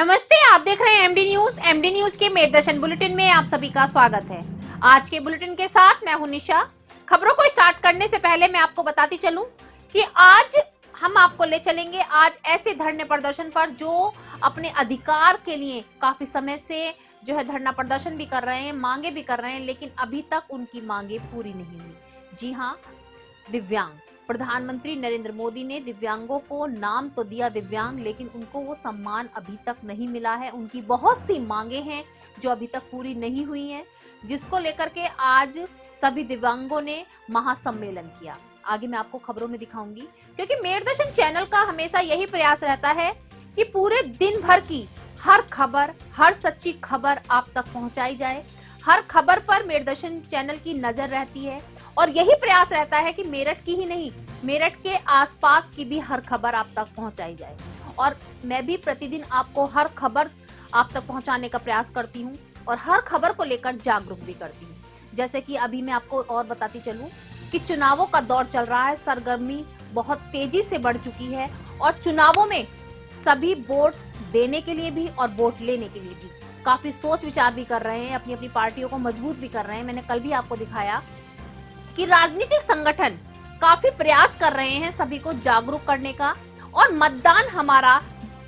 नमस्ते, आप देख रहे हैं एमडी न्यूज। एमडी न्यूज के मेरदर्शन बुलेटिन में आप सभी का स्वागत है। आज के बुलेटिन के साथ मैं हूं निशा। खबरों को स्टार्ट करने से पहले मैं आपको बताती चलूं कि आज हम आपको ले चलेंगे आज ऐसे धरने प्रदर्शन पर जो अपने अधिकार के लिए काफी समय से जो है धरना प्रदर्शन भी कर रहे हैं, मांगे भी कर रहे हैं, लेकिन अभी तक उनकी मांगे पूरी नहीं हुई। जी हाँ, दिव्यांग। प्रधानमंत्री नरेंद्र मोदी ने दिव्यांगों को नाम तो दिया दिव्यांग, लेकिन उनको वो सम्मान अभी तक नहीं मिला है। उनकी बहुत सी मांगे हैं जो अभी तक पूरी नहीं हुई हैं, जिसको लेकर के आज सभी दिव्यांगों ने महासम्मेलन किया। आगे मैं आपको खबरों में दिखाऊंगी, क्योंकि मेरदर्शन चैनल का हमेशा यही प्रयास रहता है कि पूरे दिन भर की हर खबर, हर सच्ची खबर आप तक पहुंचाई जाए। हर खबर पर मेरदर्शन चैनल की नजर रहती है और यही प्रयास रहता है कि मेरठ की ही नहीं, मेरठ के आसपास की भी हर खबर आप तक पहुंचाई जाए। और मैं भी प्रतिदिन आपको हर खबर आप तक पहुंचाने का प्रयास करती हूं और हर खबर को लेकर जागरूक भी करती हूं। जैसे कि अभी मैं आपको और बताती चलूं कि चुनावों का दौर चल रहा है, सरगर्मी बहुत तेजी से बढ़ चुकी है और चुनावों में सभी वोट देने के लिए भी और वोट लेने के लिए भी काफी सोच विचार भी कर रहे हैं, अपनी अपनी पार्टियों को मजबूत भी कर रहे हैं। मैंने कल भी आपको दिखाया कि राजनीतिक संगठन काफी प्रयास कर रहे हैं सभी को जागरूक करने का, और मतदान हमारा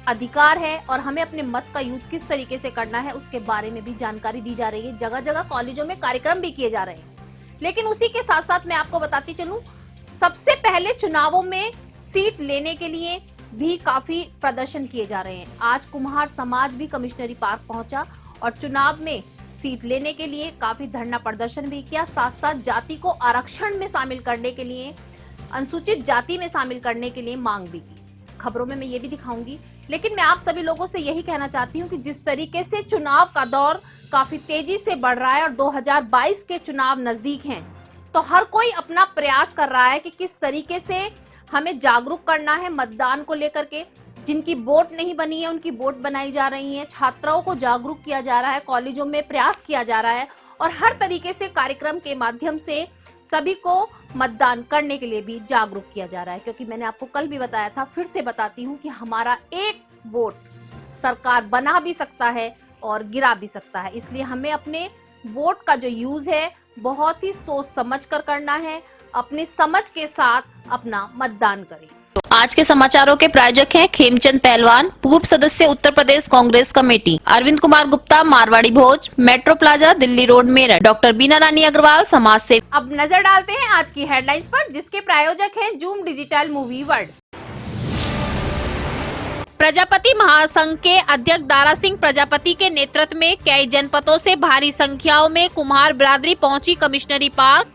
अधिकार है और हमें अपने मत का यूज किस तरीके से करना है उसके बारे में भी जानकारी दी जा रही है। जगह जगह कॉलेजों में कार्यक्रम भी किए जा रहे हैं। लेकिन उसी के साथ साथ मैं आपको बताती चलूं, सबसे पहले चुनावों में सीट लेने के लिए भी काफी प्रदर्शन किए जा रहे हैं। आज कुम्हार समाज भी कमिश्नरी पार्क पहुंचा और चुनाव में सीट लेने के लिए काफी धरना प्रदर्शन भी किया। साथ साथ जाति को आरक्षण में शामिल करने के लिए, अनुसूचित जाति में शामिल करने के लिए मांग भी की। खबरों में मैं ये भी दिखाऊंगी, लेकिन मैं आप सभी लोगों से यही कहना चाहती हूँ कि जिस तरीके से चुनाव का दौर काफी तेजी से बढ़ रहा है और 2022 के चुनाव नजदीक हैं, तो हर कोई अपना प्रयास कर रहा है कि किस तरीके से हमें जागरूक करना है मतदान को लेकर के। जिनकी वोट नहीं बनी है उनकी वोट बनाई जा रही है, छात्राओं को जागरूक किया जा रहा है, कॉलेजों में प्रयास किया जा रहा है और हर तरीके से कार्यक्रम के माध्यम से सभी को मतदान करने के लिए भी जागरूक किया जा रहा है। क्योंकि मैंने आपको कल भी बताया था, फिर से बताती हूँ कि हमारा एक वोट सरकार बना भी सकता है और गिरा भी सकता है। इसलिए हमें अपने वोट का जो यूज है बहुत ही सोच समझ कर करना है, अपने समझ के साथ अपना मतदान करें। तो आज के समाचारों के प्रायोजक हैं खेमचंद पहलवान, पूर्व सदस्य Uttar Pradesh Congress committee, Arvind Kumar Gupta, Marwari Bhoj, metro plaza, Delhi road, Meerut, doctor Bina Rani Agarwal, समाज सेवी। अब नजर डालते हैं आज की हेडलाइंस पर, जिसके प्रायोजक हैं zoom digital movie world. Prajapati महासंघ के अध्यक्ष दारा सिंह प्रजापति के नेतृत्व में कई जनपदों से भारी संख्याओं में कुम्हार बिरादरी पहुंची कमिश्नरी पार्क।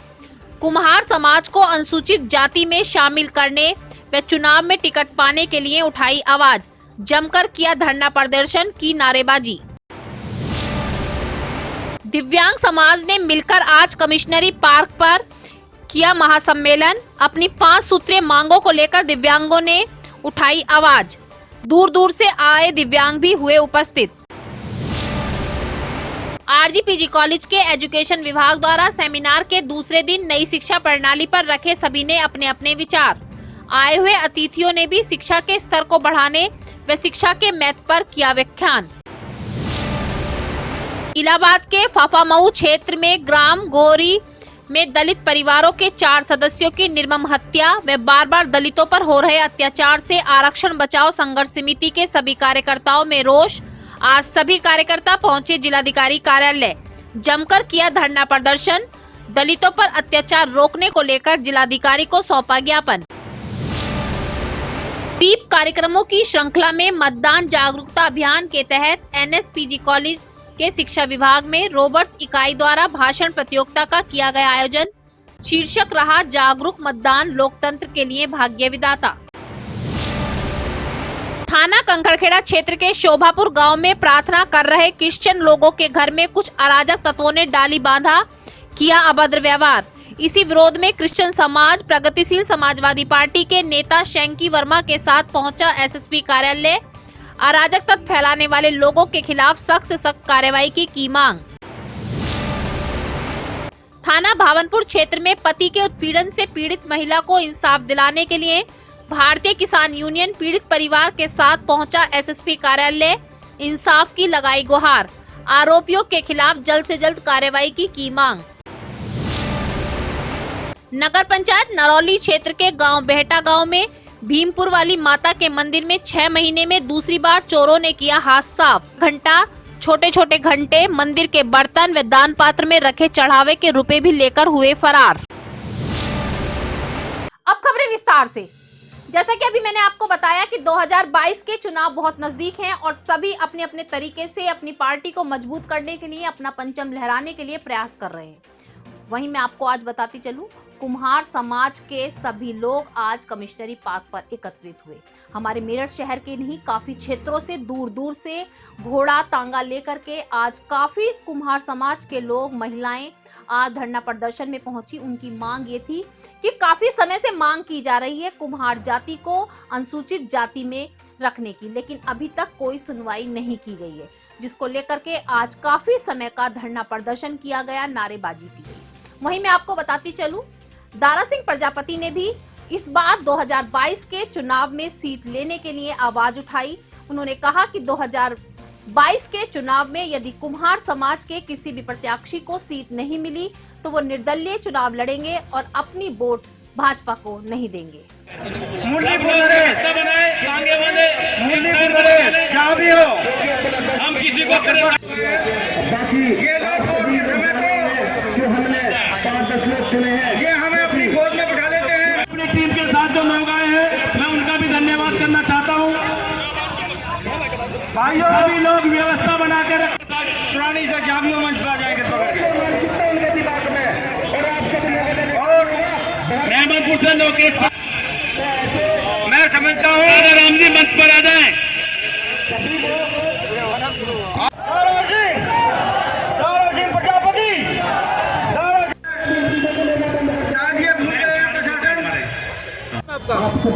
कुम्हार समाज को अनुसूचित जाति में शामिल करने व चुनाव में टिकट पाने के लिए उठाई आवाज, जमकर किया धरना प्रदर्शन, की नारेबाजी। दिव्यांग समाज ने मिलकर आज कमिश्नरी पार्क पर किया महासम्मेलन। अपनी 5 सूत्रीय मांगों को लेकर दिव्यांगों ने उठाई आवाज। दूर दूर से आए दिव्यांग भी हुए उपस्थित। आरजीपीजी कॉलेज के एजुकेशन विभाग द्वारा सेमिनार के दूसरे दिन नई शिक्षा प्रणाली पर रखे सभी ने अपने अपने विचार। आए हुए अतिथियों ने भी शिक्षा के स्तर को बढ़ाने व शिक्षा के महत्व पर किया व्याख्यान। इलाहाबाद के फाफामऊ क्षेत्र में ग्राम गोरी में दलित परिवारों के 4 सदस्यों की निर्मम हत्या व बार बार दलितों पर हो रहे अत्याचार से आरक्षण बचाओ संघर्ष समिति के सभी कार्यकर्ताओं में रोष। आज सभी कार्यकर्ता पहुंचे जिलाधिकारी कार्यालय, जमकर किया धरना प्रदर्शन। दलितों पर अत्याचार रोकने को लेकर जिलाधिकारी को सौंपा ज्ञापन। स्वीप कार्यक्रमों की श्रृंखला में मतदान जागरूकता अभियान के तहत एनएसपीजी कॉलेज के शिक्षा विभाग में रोबर्ट्स इकाई द्वारा भाषण प्रतियोगिता का किया गया आयोजन। शीर्षक रहा जागरूक मतदान लोकतंत्र के लिए भाग्य विधाता। थाना कंकड़खेड़ा क्षेत्र के शोभापुर गांव में प्रार्थना कर रहे क्रिश्चियन लोगों के घर में कुछ अराजक तत्वों ने डाली बांधा, किया अभद्र व्यवहार। इसी विरोध में क्रिश्चियन समाज प्रगतिशील समाजवादी पार्टी के नेता शैंकी वर्मा के साथ पहुंचा एसएसपी कार्यालय। अराजक तत्व फैलाने वाले लोगों के खिलाफ सख्त से सख्त कार्रवाई की मांग। थाना भावनपुर क्षेत्र में पति के उत्पीड़न से पीड़ित महिला को इंसाफ दिलाने के लिए भारतीय किसान यूनियन पीड़ित परिवार के साथ पहुंचा एसएसपी कार्यालय। इंसाफ की लगाई गुहार, आरोपियों के खिलाफ जल्द से जल्द कार्रवाई की मांग। नगर पंचायत नरौली क्षेत्र के गांव बेहटा गांव में भीमपुर वाली माता के मंदिर में 6 महीने में दूसरी बार चोरों ने किया हाथ साफ। घंटा, छोटे छोटे घंटे, मंदिर के बर्तन व दान पात्र में रखे चढ़ावे के रुपए भी लेकर हुए फरार। अब खबरें विस्तार से। जैसा कि अभी मैंने आपको बताया कि 2022 के चुनाव बहुत नजदीक हैं और सभी अपने अपने तरीके से अपनी पार्टी को मजबूत करने के लिए, अपना परचम लहराने के लिए प्रयास कर रहे हैं। वहीं मैं आपको आज बताती चलूं, कुम्हार समाज के सभी लोग आज कमिश्नरी पार्क पर एकत्रित हुए। हमारे मेरठ शहर के नहीं, काफी क्षेत्रों से, दूर दूर से घोड़ा तांगा लेकर के आज काफी कुम्हार समाज के लोग, महिलाएं आज धरना प्रदर्शन में पहुंची। उनकी मांग ये थी कि काफी समय से मांग की जा रही है कुम्हार जाति को अनुसूचित जाति में रखने की, लेकिन अभी तक कोई सुनवाई नहीं की गई है, जिसको लेकर के आज काफी समय का धरना प्रदर्शन किया गया, नारेबाजी की गई। वहीं मैं आपको बताती चलूं, दारा सिंह प्रजापति ने भी इस बार 2022 के चुनाव में सीट लेने के लिए आवाज उठाई। उन्होंने कहा कि 2022 के चुनाव में यदि कुम्हार समाज के किसी भी प्रत्याशी को सीट नहीं मिली तो वो निर्दलीय चुनाव लड़ेंगे और अपनी वोट भाजपा को नहीं देंगे। जहाँ भी हो, हम किसी को ये लोग वोट के समय को जो हमने 5-10 लोग चुने हैं, ये हमें अपनी गोद में बिठा लेते हैं। अपनी टीम के साथ जो लोग आए हैं, मैं उनका भी धन्यवाद करना चाहता हूँ। भाइयों, सभी लोग व्यवस्था बना के रखें। सुरानी से जामिया मंच पर आ जाएंगे पकड़ के। और रहमतपुर से लोग, मैं समझता हूँ राम जी मंच पर आ जाए।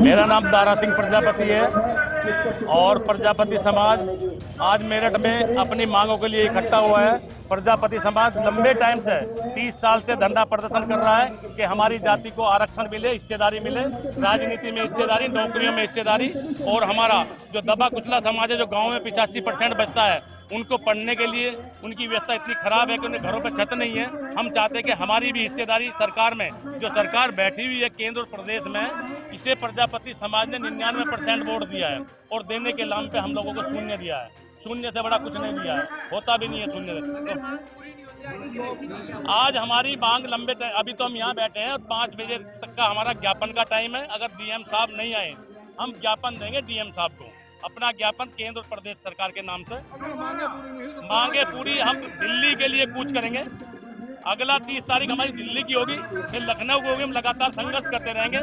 मेरा नाम दारा सिंह प्रजापति है और प्रजापति समाज आज मेरठ में अपनी मांगों के लिए इकट्ठा हुआ है। प्रजापति समाज लंबे टाइम से 30 साल से धरना प्रदर्शन कर रहा है कि हमारी जाति को आरक्षण मिले, हिस्सेदारी मिले, राजनीति में हिस्सेदारी, नौकरियों में हिस्सेदारी, और हमारा जो दबा कुचला समाज है, जो गाँव में 85% बचता है, उनको पढ़ने के लिए उनकी व्यवस्था इतनी खराब है कि उन्हें घरों पर छत नहीं है। हम चाहते हैं कि हमारी भी हिस्सेदारी सरकार में, जो सरकार बैठी हुई है केंद्र और प्रदेश में, इसे प्रजापति समाज ने 99% वोट दिया है और देने के नाम पे हम लोगों को शून्य दिया है। शून्य से बड़ा कुछ नहीं दिया है, होता भी नहीं है शून्य से। आज हमारी मांग लंबे टाइम, अभी तो हम यहाँ बैठे हैं और 5 बजे तक का हमारा ज्ञापन का टाइम है। अगर डीएम साहब नहीं आए, हम ज्ञापन देंगे डीएम साहब को, अपना ज्ञापन केंद्र और प्रदेश सरकार के नाम से। मांगे पूरी हम दिल्ली के लिए कूच करेंगे। अगला 30 तारीख हमारी दिल्ली की होगी, फिर लखनऊ की होगी। हम लगातार संघर्ष करते रहेंगे।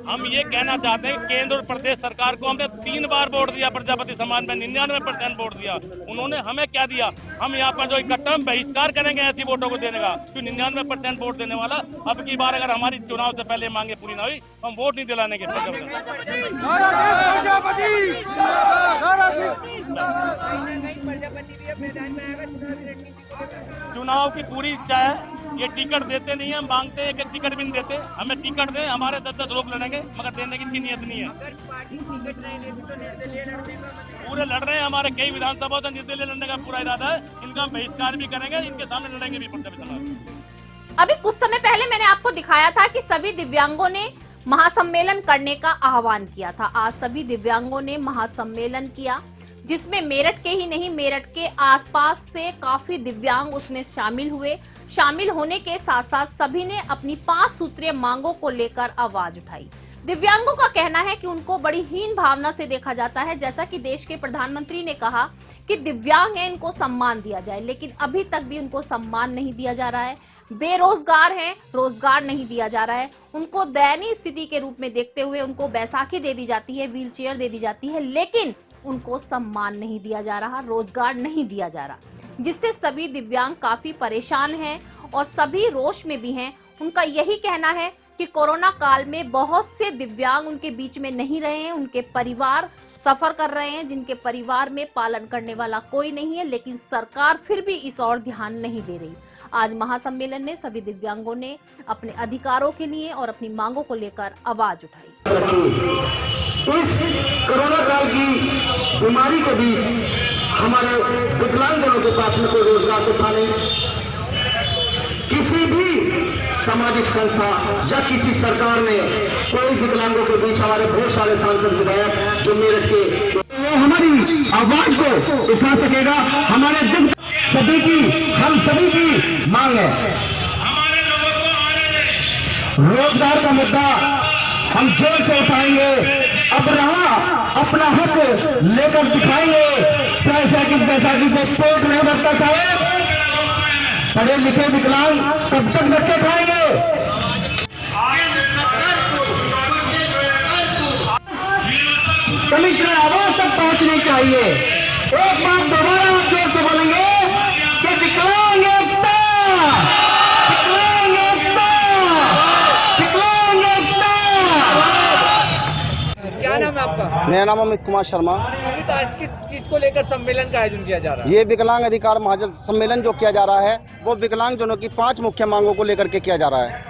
हम ये कहना चाहते हैं केंद्र और प्रदेश सरकार को हमने 3 बार वोट दिया, प्रजापति समाज में 99% वोट दिया। उन्होंने हमें क्या दिया? हम यहाँ पर जो इकट्ठा बहिष्कार करेंगे ऐसी वोटों को देने का, क्यों 99% वोट देने वाला। अब की बार अगर हमारी चुनाव से पहले मांगे पूरी ना हुई, हम वोट नहीं दिलाने के। चुनाव की पूरी इच्छा है, ये टिकट देते नहीं है, हम मांगते हैं कि टिकट भी नहीं देते। हमें टिकट दें, हमारे 10-10 लोग लड़ेंगे, मगर देने की इनकी नियत नहीं है। पूरे लड़ रहे हैं, हमारे कई विधानसभा से निर्दलीय लड़ने का पूरा इरादा है। इनका हम बहिष्कार भी करेंगे, इनके सामने लड़ेंगे भी। अभी कुछ समय पहले मैंने आपको दिखाया था कि सभी दिव्यांगों ने महासम्मेलन करने का आह्वान किया था। आज सभी दिव्यांगों ने महासम्मेलन किया, जिसमें मेरठ के ही नहीं, मेरठ के आसपास से काफी दिव्यांग उसमें शामिल हुए। शामिल होने के साथ साथ सभी ने अपनी 5 सूत्रीय मांगों को लेकर आवाज उठाई। दिव्यांगों का कहना है कि उनको बड़ी हीन भावना से देखा जाता है। जैसा कि देश के प्रधानमंत्री ने कहा कि दिव्यांग हैं, इनको सम्मान दिया जाए, लेकिन अभी तक भी उनको सम्मान नहीं दिया जा रहा है। बेरोजगार हैं, रोजगार नहीं दिया जा रहा है। उनको दयनीय स्थिति के रूप में देखते हुए उनको बैसाखी दे दी जाती है, व्हील चेयर दे दी जाती है, लेकिन उनको सम्मान नहीं दिया जा रहा, रोजगार नहीं दिया जा रहा, जिससे सभी दिव्यांग काफी परेशान हैं और सभी रोष में भी हैं। उनका यही कहना है कि कोरोना काल में बहुत से दिव्यांग उनके बीच में नहीं रहे हैं, उनके परिवार सफर कर रहे हैं, जिनके परिवार में पालन करने वाला कोई नहीं है, लेकिन सरकार फिर भी इस ओर ध्यान नहीं दे रही। आज महासम्मेलन में सभी दिव्यांगों ने अपने अधिकारों के लिए और अपनी मांगों को लेकर आवाज उठाई। इस कोरोना काल की बीमारी के बीच हमारे विकलांगजनों के पास में कोई रोजगार तो था नहीं। किसी भी सामाजिक संस्था या किसी सरकार ने कोई विकलांगों के बीच हमारे बहुत सारे सांसद विधायक जो मेरठ के वो हमारी आवाज को उठा सकेगा। हमारे दुख सभी की हम सभी की मांग है। हमारे लोगों को आने दें। रोजगार का मुद्दा हम जोर से उठाएंगे। अब रहा अपना हक लेकर दिखाएंगे। पैसा की को पेट नहीं भरता साहब। पढ़े लिखे विकलांग कब तक धक्के खाएंगे? कमिश्नर आवाज तक पहुंचनी चाहिए। एक बात दोबारा आप जोर से बोलेंगे कि विकलांग एकता, विकलांग एकता, विकलांग एकता। क्या नाम है आपका? मेरा नाम अमित कुमार शर्मा। आज किस चीज को लेकर सम्मेलन का आयोजन किया जा रहा है? ये विकलांग अधिकार महाजन सम्मेलन जो किया जा रहा है वो विकलांगजनों की 5 मुख्य मांगों को लेकर के किया जा रहा है।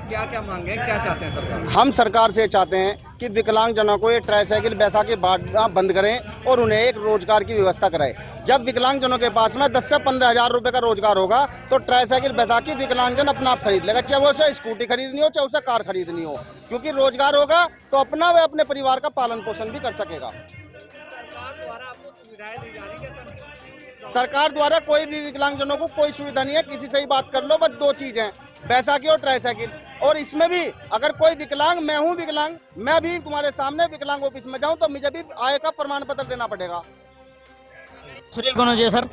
क्या क्या मांगे, क्या चाहते हैं सरकार? हम सरकार से चाहते हैं कि विकलांगजनों को ये ट्राईसाइकिल बैसाखी बांटना बंद करें और उन्हें एक रोजगार की व्यवस्था कराएं। जब विकलांगजनों के पास में 10 से 15 हज़ार रुपए का रोजगार होगा तो ट्राईसाइकिल बैसाखी विकलांगजन अपना आप खरीद लेगा, चाहे वो उसे स्कूटी खरीदनी हो चाहे उसे कार खरीदनी हो, क्योंकि रोजगार होगा तो अपना व अपने परिवार का पालन पोषण भी कर सकेगा। सरकार द्वारा आपको सुविधाएं दी जा रही है? सरकार द्वारा कोई भी विकलांगजनों को कोई सुविधा नहीं है। किसी से ही बात कर लो, बस 2 चीजें हैं, बैसाखी और ट्राईसाइकिल। और इसमें भी अगर कोई विकलांग, मैं हूं विकलांग, मैं भी तुम्हारे सामने विकलांग ऑफिस में जाऊं तो मुझे भी आय का प्रमाण पत्र देना पड़ेगा। सुनील कनौजिया सर।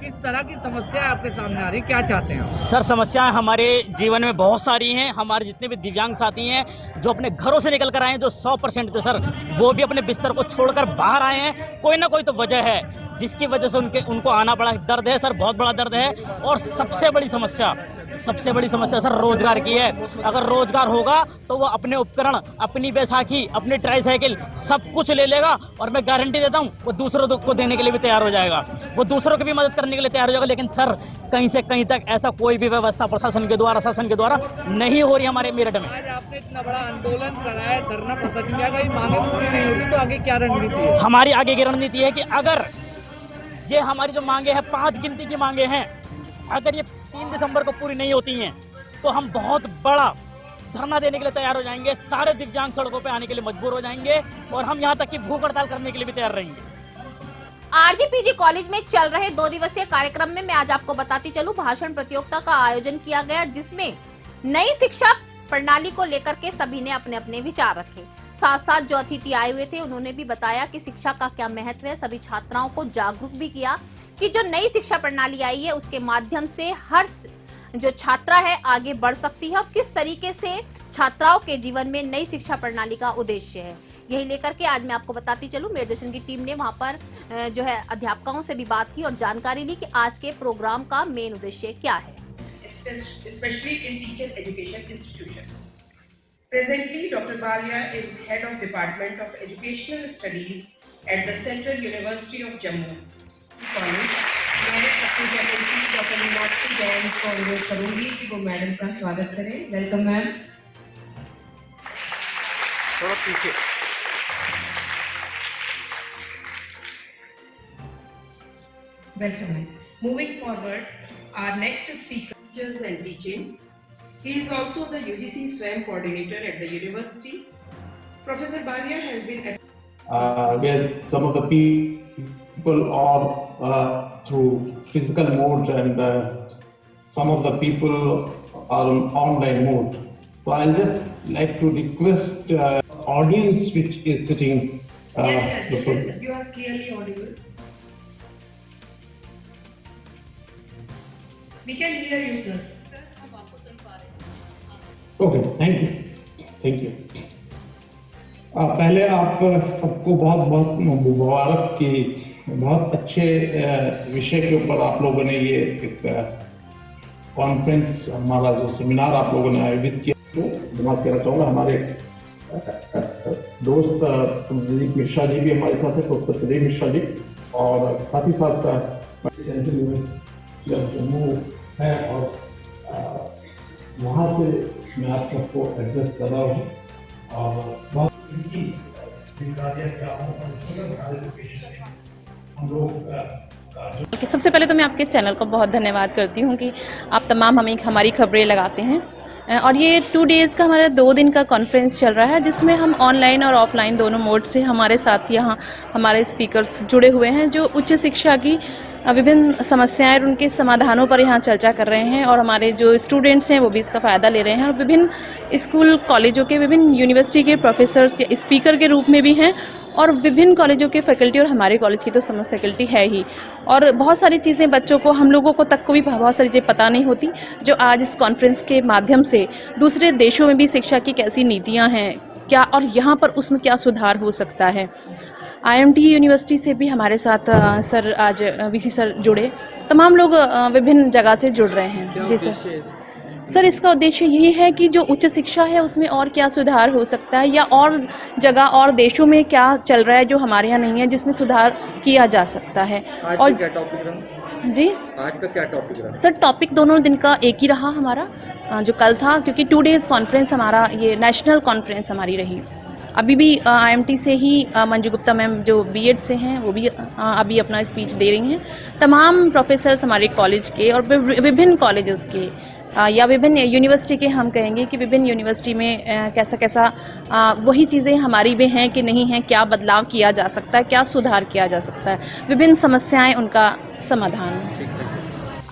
किस तरह की समस्या आपके सामने आ रही, क्या चाहते हैं? सर समस्याएं हमारे जीवन में बहुत सारी हैं। हमारे जितने भी दिव्यांग साथी हैं जो अपने घरों से निकल कर आए हैं, जो 100% थे सर, वो भी अपने बिस्तर को छोड़कर बाहर आए हैं। कोई ना कोई तो वजह है जिसकी वजह से उनको आना पड़ा। दर्द है सर, बहुत बड़ा दर्द है। और सबसे बड़ी समस्या सर रोजगार की है। अगर रोजगार होगा तो वो अपने उपकरण, अपनी बैसाखी, अपनी ट्राईसाइकिल सब कुछ ले लेगा और मैं गारंटी देता हूँ वो दूसरों को देने के लिए भी तैयार हो जाएगा, वो दूसरों की भी मदद करने के लिए तैयार हो जाएगा। लेकिन सर कहीं से कहीं तक ऐसा कोई भी व्यवस्था प्रशासन के द्वारा, शासन के द्वारा नहीं हो रही हमारे मेरठ में। आज आपने इतना बड़ा आंदोलन कराया, धरना प्रदर्शन किया, अगर मांगे पूरी नहीं होती तो आगे क्या रणनीति है? हमारी आगे की रणनीति है कि अगर ये हमारी जो मांगे हैं 5 गिनती की मांगे हैं, अगर ये 3 दिसंबर को पूरी नहीं होती हैं तो हम बहुत बड़ा धरना देने के लिए तैयार हो जाएंगे। सारे दिव्यांग सड़कों पे आने के लिए मजबूर हो जाएंगे और हम यहाँ तक कि भूख हड़ताल करने के लिए भी तैयार रहेंगे। आरजीपीजी कॉलेज में चल रहे 2 दिवसीय कार्यक्रम में मैं आज आपको बताती चलूं, भाषण प्रतियोगिता का आयोजन किया गया जिसमें नई शिक्षा प्रणाली को लेकर के सभी ने अपने अपने विचार रखे। साथ साथ जो अतिथि आए हुए थे उन्होंने भी बताया कि शिक्षा का क्या महत्व है। सभी छात्राओं को जागरूक भी किया कि जो नई शिक्षा प्रणाली आई है उसके माध्यम से हर जो छात्रा है आगे बढ़ सकती है और किस तरीके से छात्राओं के जीवन में नई शिक्षा प्रणाली का उद्देश्य है। यही लेकर के आज मैं आपको बताती चलूं, मेरठ की टीम ने वहां पर जो है अध्यापकों से भी बात की और जानकारी ली कि आज के प्रोग्राम का मेन उद्देश्य क्या है। Especially in teacher education institutions. Presently, Dr. Balia is head of Department of Educational Studies at the Central University of Jammu College. मैं अपनी फैकल्टी डॉक्टर मीनाक्षी जैन को अनुरोध करूंगी कि वो मैडम का स्वागत करें। Welcome ma'am. थोड़ा पीछे। Welcome ma'am. Moving forward, our next speaker, teachers and teaching. He is also the UGC SWAM coordinator at the university. Professor Balia has been where some of the people are through physical mode and some of the people are on online mode. So I'll just like to request audience which is sitting. Yes sir, you are clearly audible. We can hear you sir. Okay, thank you. पहले आप सबको बहुत बहुत मुबारक कि बहुत अच्छे विषय के ऊपर आप लोगों ने ये एक कॉन्फ्रेंस, हमारा जो सेमिनार आप लोगों ने आयोजित किया, तो बात करना चाहूँगा। हमारे दोस्त प्रदीप मिश्रा जी भी हमारे साथ है, प्रोफेसर प्रदीप मिश्रा जी, और साथ ही साथ सेंट्रल यूनिवर्सिटी ऑफ जम्मू है और वहाँ से मैं आप सबको एड्रेस कर रहा हूँ और बहुत हम लोग सबसे पहले तो मैं आपके चैनल को बहुत धन्यवाद करती हूँ कि आप तमाम हमारी खबरें लगाते हैं और ये 2 डेज़ का हमारा 2 दिन का कॉन्फ्रेंस चल रहा है जिसमें हम ऑनलाइन और ऑफलाइन दोनों मोड से हमारे साथ यहाँ हमारे स्पीकर्स जुड़े हुए हैं जो उच्च शिक्षा की विभिन्न समस्याएं और उनके समाधानों पर यहाँ चर्चा कर रहे हैं और हमारे जो स्टूडेंट्स हैं वो भी इसका फ़ायदा ले रहे हैं और विभिन्न स्कूल कॉलेजों के विभिन्न यूनिवर्सिटी के प्रोफेसर्स या स्पीकर के रूप में भी हैं और विभिन्न कॉलेजों के फैकल्टी और हमारे कॉलेज की तो समस्त फैकल्टी है ही और बहुत सारी चीज़ें बच्चों को हम लोगों को तक को भी बहुत सारी चीज़ें पता नहीं होती जो आज इस कॉन्फ्रेंस के माध्यम से दूसरे देशों में भी शिक्षा की कैसी नीतियाँ हैं क्या और यहाँ पर उसमें क्या सुधार हो सकता है। IMT यूनिवर्सिटी से भी हमारे साथ सर आज VC सर जुड़े, तमाम लोग विभिन्न जगह से जुड़ रहे हैं। जी सर, इसका उद्देश्य यही है कि जो उच्च शिक्षा है उसमें और क्या सुधार हो सकता है या और जगह और देशों में क्या चल रहा है जो हमारे यहाँ नहीं है जिसमें सुधार किया जा सकता है। और क्या टॉपिक रहा? जी आज का क्या टॉपिक रहा? सर टॉपिक दोनों दिन का एक ही रहा हमारा जो कल था क्योंकि 2 डेज़ कॉन्फ्रेंस हमारा ये नेशनल कॉन्फ्रेंस हमारी रही। अभी भी IMT से ही मंजू गुप्ता मैम जो B.Ed से हैं वो भी अभी अपना स्पीच दे रही हैं। तमाम प्रोफेसर्स हमारे कॉलेज के और विभिन्न कॉलेजेस के या विभिन्न यूनिवर्सिटी के हम कहेंगे कि विभिन्न यूनिवर्सिटी में कैसा वही चीज़ें हमारी भी हैं कि नहीं हैं, क्या बदलाव किया जा सकता है, क्या सुधार किया जा सकता है, विभिन्न समस्याएं उनका समाधान।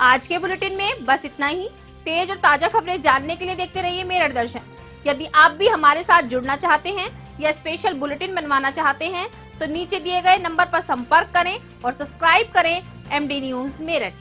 आज के बुलेटिन में बस इतना ही। तेज और ताजा खबरें जानने के लिए देखते रहिए मेरठ दर्शन। यदि आप भी हमारे साथ जुड़ना चाहते हैं या स्पेशल बुलेटिन बनवाना चाहते हैं तो नीचे दिए गए नंबर पर संपर्क करें और सब्सक्राइब करें MD न्यूज़ मेरठ।